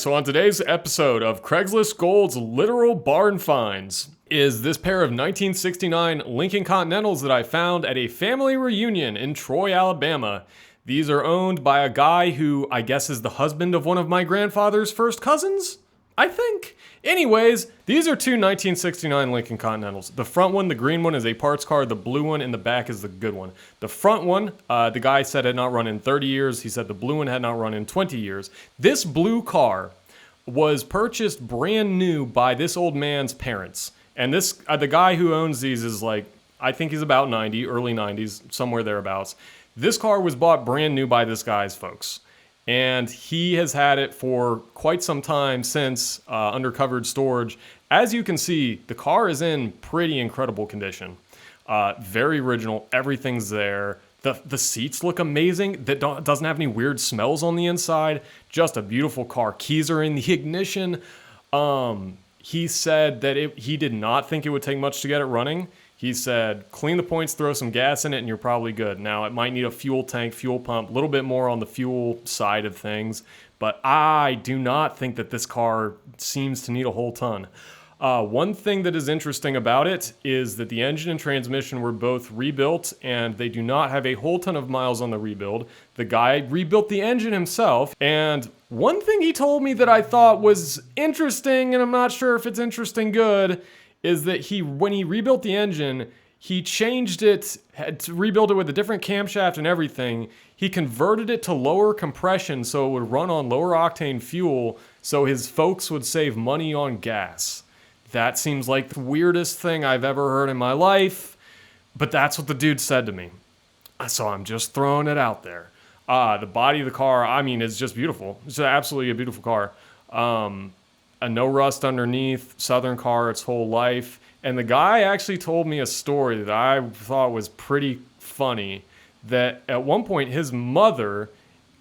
So on today's episode of Craigslist Gold's Literal Barn Finds is this pair of 1969 Lincoln Continentals that I found at a family reunion in Troy, Alabama. These are owned by a guy who I guess is the husband of one of my grandfather's first cousins, I think. Anyways, these are two 1969 Lincoln Continentals. The front one, the green one, is a parts car. The blue one in the back is the good one. The front one, the guy said had not run in 30 years. He said the blue one had not run in 20 years. This blue car was purchased brand new by this old man's parents. And this, the guy who owns these is like, I think he's about 90, early 90s, somewhere thereabouts. This car was bought brand new by this guy's folks. And he has had it for quite some time since under covered storage. As you can see, the car is in pretty incredible condition. Very original. Everything's there. The seats look amazing. That doesn't have any weird smells on the inside. Just a beautiful car. Keys are in the ignition. He said that he did not think it would take much to get it running. He said, clean the points, throw some gas in it, and you're probably good. Now, it might need a fuel tank, fuel pump, a little bit more on the fuel side of things, but I do not think that this car seems to need a whole ton. One thing that is interesting about it is that the engine and transmission were both rebuilt, and they do not have a whole ton of miles on the rebuild. The guy rebuilt the engine himself, and one thing he told me that I thought was interesting, and I'm not sure if it's interesting good, is that when he rebuilt the engine, he changed it, had to rebuild it with a different camshaft and everything. He converted it to lower compression so it would run on lower octane fuel so his folks would save money on gas. That seems like the weirdest thing I've ever heard in my life, but that's what the dude said to me. So I'm just throwing it out there. The body of the car, I mean, is just beautiful. It's absolutely a beautiful car. A no rust underneath, Southern car its whole life. And the guy actually told me a story that I thought was pretty funny, that at one point his mother,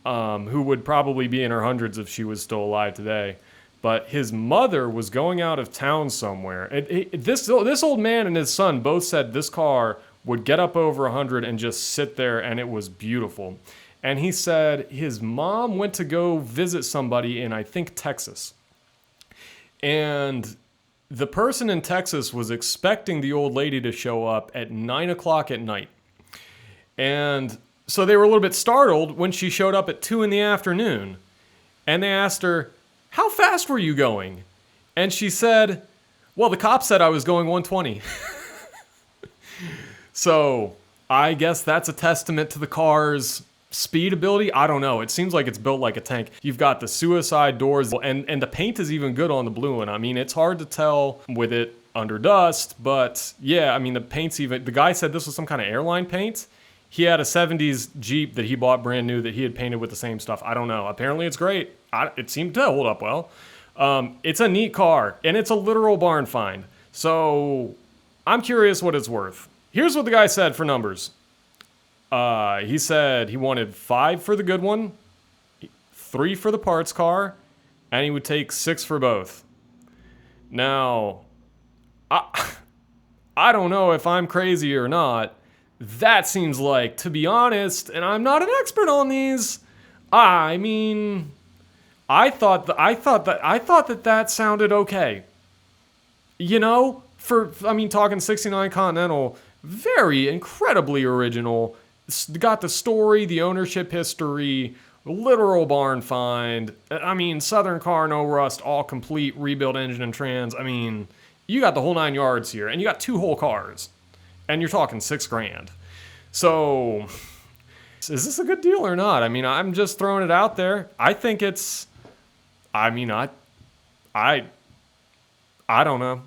who would probably be in her hundreds if she was still alive today, but his mother was going out of town somewhere. This old man and his son both said this car would get up over 100 and just sit there, and it was beautiful. And he said his mom went to go visit somebody in, I think, Texas. And the person in Texas was expecting the old lady to show up at 9 o'clock at night. And so they were a little bit startled when she showed up at 2 in the afternoon. And they asked her, how fast were you going? And she said, well, the cop said I was going 120. So I guess that's a testament to the car's speed ability. I don't know. It seems like it's built like a tank. You've got the suicide doors, and the paint is even good on the blue one. I mean, it's hard to tell with it under dust, but yeah, I mean, the paint's even, the guy said this was some kind of airline paint. He had a 70s Jeep that he bought brand new that he had painted with the same stuff. I don't know. Apparently it's great. It seemed to hold up well. It's a neat car, and it's a literal barn find. So I'm curious what it's worth. Here's what the guy said for numbers. He said he wanted 5 for the good one, 3 for the parts car, and he would take 6 for both. Now, I don't know if I'm crazy or not. That seems like, to be honest, and I'm not an expert on these. I mean, I thought that sounded okay. You know, talking 69 Continental, very incredibly original. Got the story, the ownership history, literal barn find. I mean, Southern car, no rust, all complete, rebuilt engine and trans. I mean, you got the whole 9 yards here, and you got 2 whole cars, and you're talking $6,000. So, is this a good deal or not? I mean, I'm just throwing it out there. I think it's. I mean, I don't know.